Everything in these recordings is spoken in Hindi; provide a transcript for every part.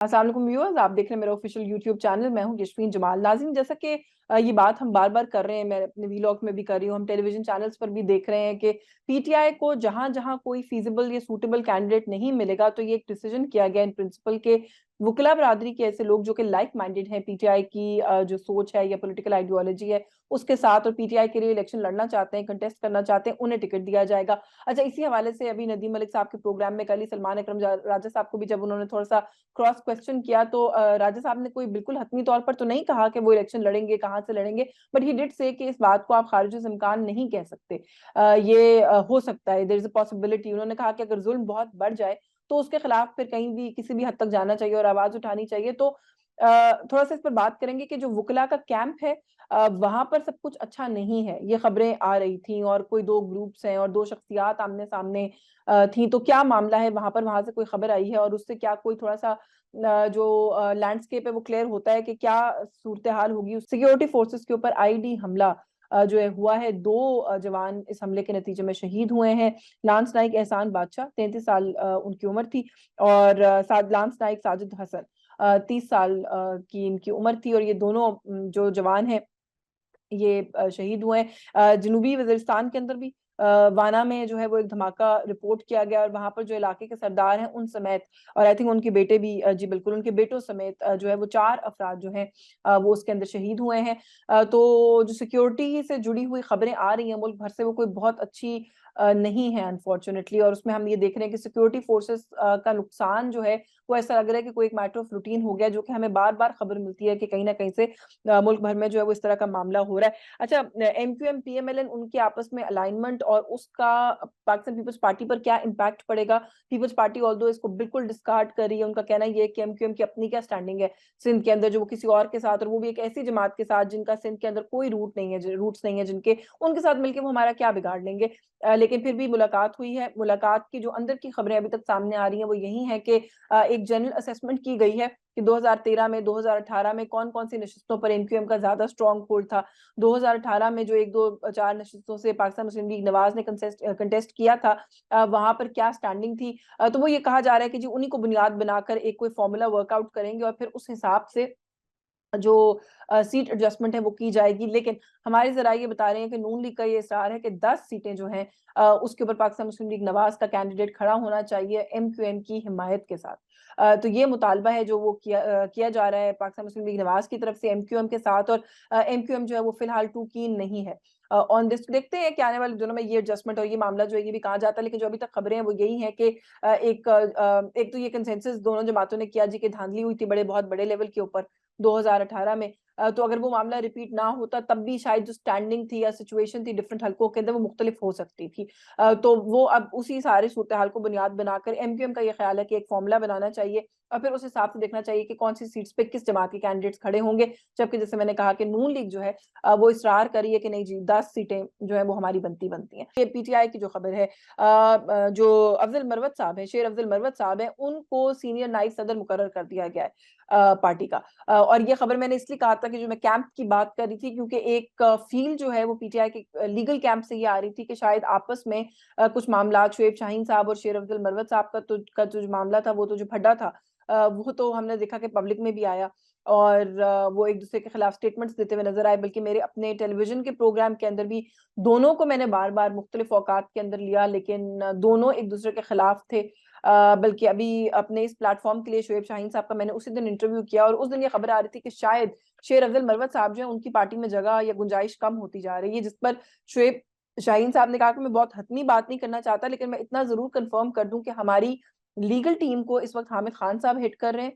अस्सलाम वालेकुम व्यूअर्स, आप देख रहे हैं मेरा ऑफिशियल यूट्यूब चैनल। मैं हूं यशवीन जमाल। नाज़रीन, जैसा कि ये बात हम बार बार कर रहे हैं, मैं अपने वीलॉग में भी कर रही हूँ, हम टेलीविजन चैनल्स पर भी देख रहे हैं कि पीटीआई को जहां जहां कोई फीजिबल या सूटेबल कैंडिडेट नहीं मिलेगा तो ये एक डिसीजन किया गया इन प्रिंसिपल के वकला बरादरी के ऐसे लोग जो कि लाइक माइंडेड हैं पीटीआई की जो सोच है या पॉलिटिकल आइडियोलॉजी है उसके साथ, और पीटीआई के लिए इलेक्शन लड़ना चाहते हैं, कंटेस्ट करना चाहते हैं, उन्हें टिकट दिया जाएगा। अच्छा, इसी हवाले से अभी नदीम मलिक साहब के प्रोग्राम में कल ही सलमान अकरम राजा साहब को भी जब उन्होंने थोड़ा सा क्रॉस क्वेश्चन किया तो राजा साहब ने कोई बिल्कुल हतमी तौर पर तो नहीं कहा कि वो इलेक्शन लड़ेंगे, कहाँ से लड़ेंगे, बट ही डिड से कि इस बात को आप खारिज इम्कान नहीं कह सकते। ये हो सकता है, देयर इज अ पॉसिबिलिटी। उन्होंने कहा कि अगर जुल्म बहुत बढ़ जाए तो उसके खिलाफ फिर कहीं भी किसी भी हद तक जाना चाहिए और आवाज उठानी चाहिए। तो थोड़ा सा इस पर बात करेंगे कि जो वकला का कैंप है वहां पर सब कुछ अच्छा नहीं है, ये खबरें आ रही थी, और कोई दो ग्रुप्स हैं और दो शख्सियात आमने सामने थी, तो क्या मामला है वहां पर, वहां से कोई खबर आई है और उससे क्या कोई थोड़ा सा जो लैंडस्केप है वो क्लियर होता है कि क्या सूरत हाल होगी। सिक्योरिटी फोर्सेस के ऊपर आईडी हमला जो है हुआ है, दो जवान इस हमले के नतीजे में शहीद हुए हैं। लांस नाइक एहसान बादशाह 33 साल उनकी उम्र थी, और लांस नाइक साजिद हसन 30 साल की इनकी उम्र थी, और ये दोनों जो जवान हैं ये शहीद हुए हैं। जनूबी वजीरिस्तान के अंदर भी वाना में जो है वो एक धमाका रिपोर्ट किया गया, और वहां पर जो इलाके के सरदार हैं उन समेत, और आई थिंक उनके बेटे भी, जी बिल्कुल, उनके बेटों समेत जो है वो 4 अफराद जो हैं वो उसके अंदर शहीद हुए हैं। तो जो सिक्योरिटी से जुड़ी हुई खबरें आ रही हैं मुल्क भर से, वो कोई बहुत अच्छी नहीं है अनफॉर्चुनेटली, और उसमें हम ये देख रहे हैं कि सिक्योरिटी फोर्सेस का नुकसान जो है वो ऐसा लग रहा है कि कोई एक मैटर ऑफ रूटीन हो गया, जो कि हमें बार बार खबर मिलती है कि कहीं ना कहीं से मुल्क भर में जो है वो इस तरह का मामला हो रहा है। अच्छा, एमक्यूएम पीएमएलएन उनके आपस में अलाइनमेंट और उसका पाकिस्तान पीपल्स पार्टी पर क्या इम्पैक्ट पड़ेगा? पीपल्स पार्टी ऑल्दो इसको बिल्कुल डिस्कार्ड कर रही है, उनका कहना ये है कि एमक्यूएम की अपनी क्या स्टैंडिंग है सिंध के अंदर, जो वो किसी और के साथ, और वो भी एक ऐसी जमात के साथ जिनका सिंध के अंदर कोई रूट्स नहीं है जिनके, उनके साथ मिलकर वो हमारा क्या बिगाड़ लेंगे। लेकिन फिर भी मुलाकात हुई है। मुलाकात की जो अंदर की खबरें अभी तक सामने आ रही हैं वो यही है कि एक जनरल असेसमेंट की गई है कि 2013 में, 2018 में कौन कौन सी नशिस्तों पर एमक्यूएम का ज्यादा स्ट्रॉन्ग होल्ड था। 2018 में जो एक दो चार नशिस्तों से पाकिस्तान मुस्लिम लीग नवाज ने कंटेस्ट किया था, वहां पर क्या स्टैंडिंग थी। तो वो ये कहा जा रहा है कि जी उन्हीं को बुनियाद बनाकर एक कोई फॉर्मूला वर्कआउट करेंगे और फिर उस हिसाब से जो सीट एडजस्टमेंट है वो की जाएगी। लेकिन हमारे जरा ये बता रहे हैं कि नून लीग का ये इसरार है कि 10 सीटें जो हैं उसके ऊपर पाकिस्तान मुस्लिम लीग नवाज का कैंडिडेट खड़ा होना चाहिए एमक्यूएम की हिमायत के साथ। तो ये मुतालबा है जो वो किया जा रहा है पाकिस्तान मुस्लिम लीग नवाज की तरफ से एमक्यूएम के साथ, और एमक्यूएम जो है वो फिलहाल टू कीन नहीं है ऑन दिस। देखते हैं कि आने वाले दिनों में ये एडजस्टमेंट और ये मामला जो है ये भी कहा जाता है, लेकिन जो अभी तक खबरें हैं वो यही है कि एक तो ये कंसेंसस दोनों जमातों ने किया जी कि धांधली हुई थी बहुत बड़े लेवल के ऊपर 2018 में। तो अगर वो मामला रिपीट ना होता तब भी शायद जो स्टैंडिंग थी या सिचुएशन थी डिफरेंट हलकों के अंदर वो मुख्तलिफ हो सकती थी। तो वो अब उसी सारे सूरत हाल को बुनियाद बनाकर एमक्यूएम का ये ख्याल है कि एक फॉर्मूला बनाना चाहिए और फिर उस हिसाब से देखना चाहिए कि कौन सी सीट्स पे किस जमात के कैंडिडेट्स खड़े होंगे। जबकि जैसे मैंने कहा कि नून लीग जो है वो इसरार करी है कि नहीं जी 10 सीटें जो है वो हमारी बनती बनती हैं। ये पीटीआई की जो खबर है, जो अफजल मरवत साहब है, शेर अफजल मरवत साहब है, उनको सीनियर नायब सदर मुकर्रर कर दिया गया है पार्टी का। और ये खबर मैंने इसलिए कहा था कि जो मैं कैंप की बात कर रही थी, क्योंकि एक फील जो है वो पीटीआई के लीगल कैंप से ये आ रही थी कि शायद आपस में कुछ मामला, शुएब शाहीन साहब और शेर अफजल मरवत साहब का जो मामला था वो तो जो फटा था वो तो हमने देखा कि पब्लिक में भी आया, और वो एक दूसरे के खिलाफ स्टेटमेंट्स देते हुए नजर आए। बल्कि मेरे अपने टेलीविजन के प्रोग्राम के अंदर भी दोनों को मैंने बार बार मुख्तलिफ औकात के अंदर लिया, लेकिन दोनों एक दूसरे के खिलाफ थे। बल्कि अभी अपने इस प्लेटफॉर्म के लिए शुएब शाहीन साहब का मैंने उसी दिन इंटरव्यू किया, और उस दिन ये खबर आ रही थी कि शायद शेर अफजल मरवत साहब जो है उनकी पार्टी में जगह या गुंजाइश कम होती जा रही है, जिस पर शुएब शाहीन साहब ने कहा कि मैं बहुत हतमी बात नहीं करना चाहता, लेकिन मैं इतना जरूर कंफर्म कर दूं कि हमारी लीगल टीम को इस वक्त हामिद खान साहब हिट कर रहे हैं।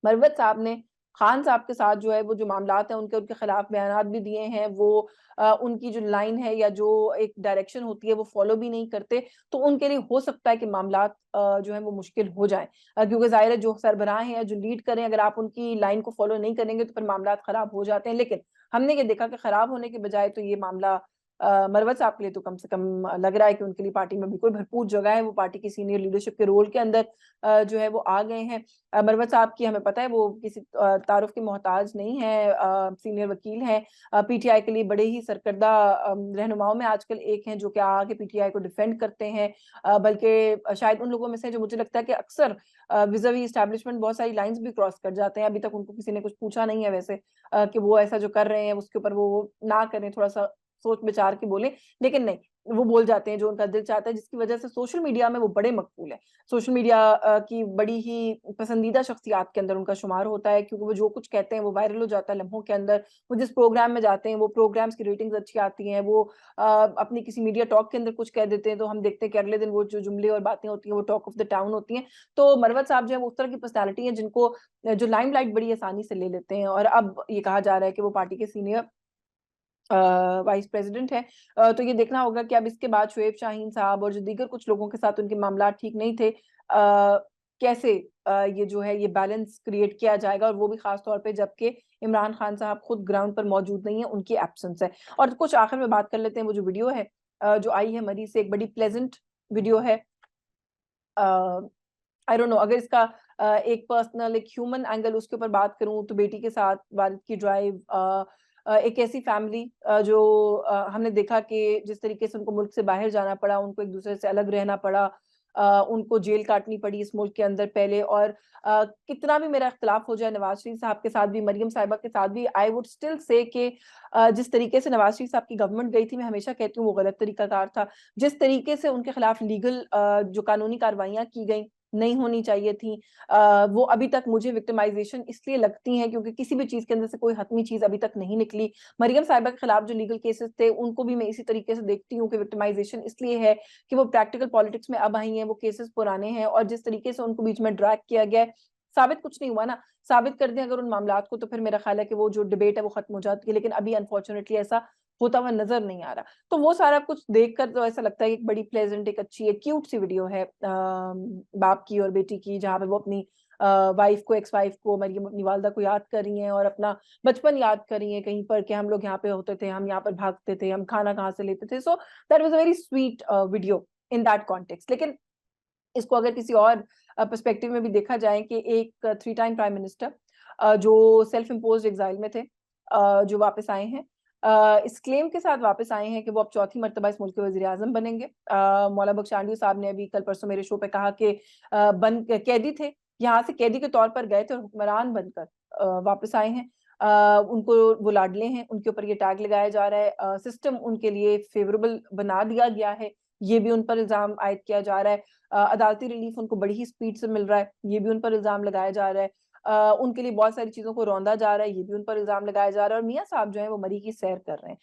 मरवत साहब ने खान साहब के साथ जो है वो जो मामलात हैं उनके उनके खिलाफ बयानात भी दिए हैं, वो उनकी जो लाइन है या जो एक डायरेक्शन होती है वो फॉलो भी नहीं करते। तो उनके लिए हो सकता है कि मामलात जो है वो मुश्किल हो जाए, क्योंकि जाहिर है जो सरबराह हैं या जो लीड करें, अगर आप उनकी लाइन को फॉलो नहीं करेंगे तो फिर मामलात खराब हो जाते हैं। लेकिन हमने ये देखा कि खराब होने के बजाय तो ये मामला मरवत साहब के लिए तो कम से कम लग रहा है कि उनके लिए पार्टी में बिल्कुल भरपूर जगह है, वो पार्टी की सीनियर लीडरशिप के रोल के अंदर जो है वो आ गए हैं। मरवत साहब की हमें पता है वो किसी तारुफ की मोहताज नहीं है, सीनियर वकील हैं, पीटीआई के लिए बड़े ही सरकर्दा रहनुमाओं में आजकल एक हैं जो कि आके पीटीआई को डिफेंड करते हैं, बल्कि शायद उन लोगों में से जो मुझे लगता है कि अक्सर विज़ावी एस्टैब्लिशमेंट बहुत सारी लाइंस भी क्रॉस कर जाते हैं। अभी तक उनको किसी ने कुछ पूछा नहीं है वैसे, कि वो ऐसा जो कर रहे हैं उसके ऊपर वो ना करें, थोड़ा-सा सोच विचार के बोलें, लेकिन नहीं, वो बोल जाते हैं जो उनका दिल चाहता है, जिसकी वजह से सोशल मीडिया में वो बड़े मकबूल हैं। सोशल मीडिया की बड़ी ही पसंदीदा शख्सियात के अंदर उनका शुमार होता है, क्योंकि वो जो कुछ कहते हैं वो वायरल हो जाता है लम्हों के अंदर। वो जिस प्रोग्राम में जाते हैं वो प्रोग्राम्स की रेटिंग्स अच्छी आती हैं, वो अपनी किसी मीडिया टॉक के अंदर कुछ कह देते हैं तो हम देखते हैं कि अगले दिन वो जो जुमले और बातें होती हैं वो टॉक ऑफ द टाउन होती हैं। तो मरवत साहब जो है वो उस तरह की पर्सनैलिटी है जिनको जो लाइमलाइट बड़ी आसानी से ले लेते हैं, और अब ये कहा जा रहा है कि वो पार्टी के सीनियर वाइस प्रेसिडेंट है। तो ये देखना होगा कि अब इसके बाद शुएब शाहीन साहब और जो दीगर कुछ लोगों के साथ उनके मामला ठीक नहीं थे, कैसे ये जो है ये बैलेंस क्रिएट किया जाएगा, और वो भी खास तौर पे जबकि इमरान खान साहब खुद ग्राउंड पर मौजूद नहीं है, उनकी एब्सेंस है। और कुछ आखिर में बात कर लेते हैं, वो जो वीडियो है जो आई है मरी से, एक बड़ी प्लेजेंट वीडियो है। आई डोंट नो, अगर इसका एक पर्सनल एक ह्यूमन एंगल उसके ऊपर बात करूं तो बेटी के साथ वालिद की ड्राइव, एक ऐसी फैमिली जो हमने देखा कि जिस तरीके से उनको मुल्क से बाहर जाना पड़ा, उनको एक दूसरे से अलग रहना पड़ा, उनको जेल काटनी पड़ी इस मुल्क के अंदर पहले, और कितना भी मेरा इख्तिलाफ हो जाए नवाज शरीफ साहब के साथ भी, मरियम साहिबा के साथ भी, आई वुड स्टिल से कि जिस तरीके से नवाज शरीफ साहब की गवर्नमेंट गई थी, मैं हमेशा कहती हूँ वो गलत तरीकाकार था। जिस तरीके से उनके खिलाफ लीगल जो कानूनी कार्रवाइयां की गई नहीं होनी चाहिए थी, वो अभी तक मुझे विक्टिमाइजेशन इसलिए लगती हैं क्योंकि किसी भी चीज के अंदर से कोई हतमी चीज अभी तक नहीं निकली। मरियम साहिबा के खिलाफ जो लीगल केसेस थे उनको भी मैं इसी तरीके से देखती हूँ कि विक्टिमाइजेशन इसलिए है कि वो प्रैक्टिकल पॉलिटिक्स में अब आई हैं, वो केसेस पुराने हैं, और जिस तरीके से उनको बीच में ड्रैग किया गया है, साबित कुछ नहीं हुआ ना। साबित कर दें अगर उन मामलात को तो फिर मेरा ख्याल है कि वो जो डिबेट है वो खत्म हो जाती है, लेकिन अभी अनफॉर्चुनेटली ऐसा होता हुआ नजर नहीं आ रहा। तो वो सारा कुछ देखकर तो ऐसा लगता है कि एक बड़ी प्लेजेंट, एक अच्छी, एक क्यूट सी वीडियो है बाप की और बेटी की, जहाँ पे वो अपनी वाइफ को, एक्स वाइफ को, मरियम अपनी वालदा को याद कर रही हैं और अपना बचपन याद कर रही हैं कहीं पर, कि हम लोग यहाँ पे होते थे, हम यहाँ पर भागते थे, हम खाना कहाँ से लेते थे। So that was a very sweet video in that context. लेकिन इसको अगर किसी और पर्सपेक्टिव में भी देखा जाए कि एक 3 टाइम प्राइम मिनिस्टर जो सेल्फ इम्पोज्ड एग्जाइल में थे, जो वापस आए हैं, इस क्लेम के साथ वापस आए हैं कि वो अब चौथी मर्तबा इस मुल्क के वजीर आजम बनेंगे। मौला बख्श आंडू साहब ने अभी कल परसों मेरे शो पे कहा कि कैदी थे, यहाँ से कैदी के तौर पर गए थे और हुक्मरान बनकर वापस आए हैं। उनको वो लाडले हैं, उनके ऊपर ये टैग लगाया जा रहा है, सिस्टम उनके लिए फेवरेबल बना दिया गया है, ये भी उन पर इल्जाम आयद किया जा रहा है। अदालती रिलीफ उनको बड़ी ही स्पीड से मिल रहा है, ये भी उन पर इल्जाम लगाया जा रहा है। उनके लिए बहुत सारी चीजों को रौंदा जा रहा है, ये भी उन पर इल्जाम लगाया जा रहा है, और मियां साहब जो है वो मरी की सैर कर रहे हैं।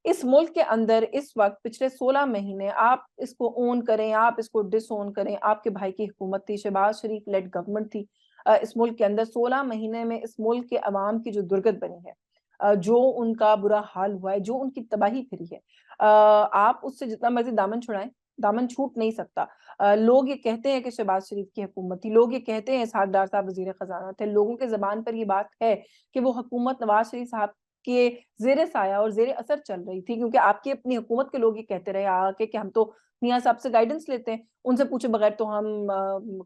इस मुल्क के अंदर इस वक्त पिछले 16 महीने, आप इसको ओन करें, आप इसको डिसओन करें, आपके भाई की हुकूमत थी, शहबाज शरीफ लेड गवर्नमेंट थी। इस मुल्क के अंदर 16 महीने में इस मुल्क के अवाम की जो दुर्गत बनी है, जो उनका बुरा हाल हुआ है, जो उनकी तबाही फिरी है, आप उससे जितना मर्जी दामन छुड़ाएं, दामन छूट नहीं सकता। लोग ये कहते हैं कि शहबाज शरीफ की हुकूमत थी, लोग ये कहते हैं इसहाक डार साहब वजीर खजाना थे, लोगों के जबान पर ये बात है कि वो हुकूमत नवाज शरीफ साहब के जेर साया और जेर असर चल रही थी, क्योंकि आपकी अपनी हुकूमत के लोग ये कहते रहे आके कि हम तो मियां साहब से गाइडेंस लेते हैं, उनसे पूछे बगैर तो हम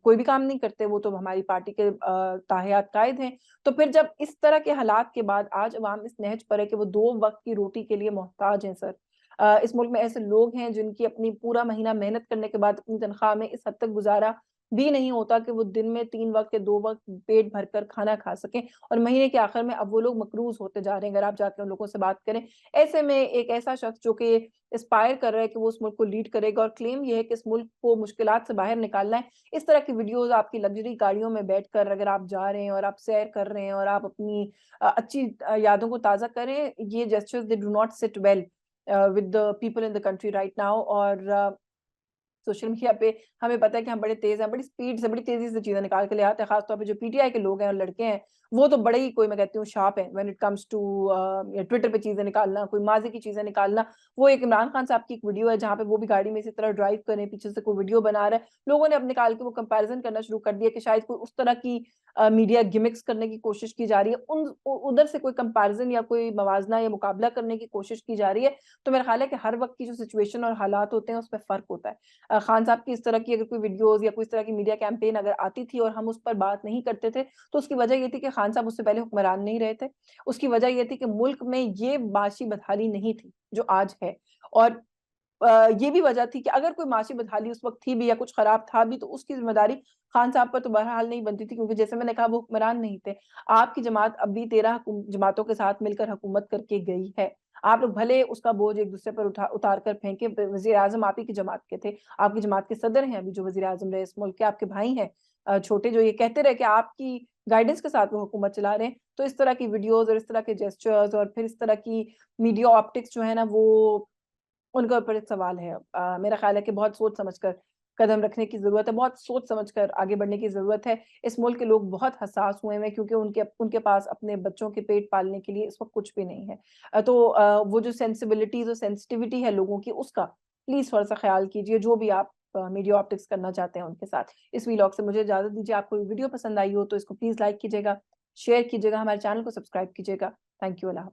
कोई भी काम नहीं करते, वो तो हमारी पार्टी के ताहियात कायद हैं। तो फिर जब इस तरह के हालात के बाद आज अवाम इस नहज पर है कि वो 2 वक्त की रोटी के लिए मोहताज हैं सर। इस मुल्क में ऐसे लोग हैं जिनकी अपनी पूरा महीना मेहनत करने के बाद अपनी तनख्वाह में इस हद तक गुजारा भी नहीं होता कि वो दिन में 3 वक्त या 2 वक्त पेट भरकर खाना खा सकें, और महीने के आखिर में अब वो लोग मकरूज होते जा रहे हैं। अगर आप जाकर उन लोगों से बात करें, ऐसे में एक ऐसा शख्स जो कि एस्पायर कर रहा है कि वो उस मुल्क को लीड करेगा और क्लेम ये है कि इस मुल्क को मुश्किलात से बाहर निकालना है, इस तरह की वीडियोस आपकी लग्जरी गाड़ियों में बैठकर अगर आप जा रहे हैं और आप सैर कर रहे हैं और आप अपनी अच्छी यादों को ताज़ा करें, ये gestures they do not sit well with the people in the country right now. और सोशल मीडिया पे हमें पता है कि हम बड़े तेज हैं, बड़ी स्पीड से, बड़ी तेजी से चीजें निकाल के ले आते हैं। खासतौर पे जो पीटीआई के लोग हैं और लड़के हैं, वो तो बड़े ही कोई मैं कहती हूँ शार्प है when it comes to Twitter पे चीजें निकालना, कोई माजी की चीजें निकालना। वो एक इमरान खान साहब की एक वीडियो है जहाँ पे वो भी गाड़ी में इसी तरह ड्राइव कर रहे हैं, पीछे से कोई वीडियो बना रहा है, लोगों ने अब निकाल के वो कंपैरिजन करना शुरू कर दिया कि शायद कोई उस तरह की मीडिया गिमिक्स करने की कोशिश की जा रही है, उधर से कोई कंपैरिजन या कोई मवाजना या मुकाबला करने की कोशिश की जा रही है। तो मेरा ख्याल है कि हर वक्त की जो सिचुएशन और हालात होते हैं उसमें फर्क होता है। खान साहब की इस तरह की अगर कोई वीडियोस या कोई इस तरह की मीडिया कैंपेन अगर आती थी और हम उस पर बात नहीं करते थे, तो उसकी वजह ये थी कि खान साहब उससे पहले हुक्मरान नहीं रहे थे। उसकी वजह ये थी कि मुल्क में ये माशी बदहाली नहीं थी जो आज है। और ये भी वजह थी कि अगर कोई माशी बदहाली उस वक्त थी भी या कुछ खराब था भी, तो उसकी जिम्मेदारी खान साहब पर तो बहरहाल नहीं बनती थी, क्योंकि जैसे मैंने कहा वो हुक्मरान नहीं थे। आपकी जमात अब भी 13 जमातों के साथ मिलकर हुकूमत करके गई है। आप लोग भले उसका बोझ एक दूसरे पर उतार कर फेंके, वजीर आजम आप ही की जमात के थे, आपकी जमात के सदर हैं अभी जो वजीर आजम रहे इस मुल्क के, आपके भाई हैं छोटे, जो ये कहते रहे कि आपकी गाइडेंस के साथ वो हुकूमत चला रहे हैं। तो इस तरह की वीडियोस और इस तरह के जेस्चर्स और फिर इस तरह की मीडिया ऑप्टिक्स जो है ना, वो उनके ऊपर एक सवाल है। मेरा ख्याल है कि बहुत सोच समझ कर कदम रखने की ज़रूरत है, बहुत सोच समझ कर आगे बढ़ने की ज़रूरत है। इस मुल्क के लोग बहुत हसास हुए हैं क्योंकि उनके उनके पास अपने बच्चों के पेट पालने के लिए इस वक़्त कुछ भी नहीं है। तो वो जो सेंसिबिलिटीज़ और सेंसिटिविटी है लोगों की, उसका प्लीज़ थोड़ा-सा ख़्याल कीजिए, जो भी आप मीडिया ऑप्टिक्स करना चाहते हैं उनके साथ। इस व्लॉग से मुझे इजाज़त दीजिए। आपको ये वीडियो पसंद आई हो तो इसको प्लीज़ लाइक कीजिएगा, शेयर कीजिएगा, हमारे चैनल को सब्सक्राइब कीजिएगा। Thank you. अल्लाह हाफ़िज़।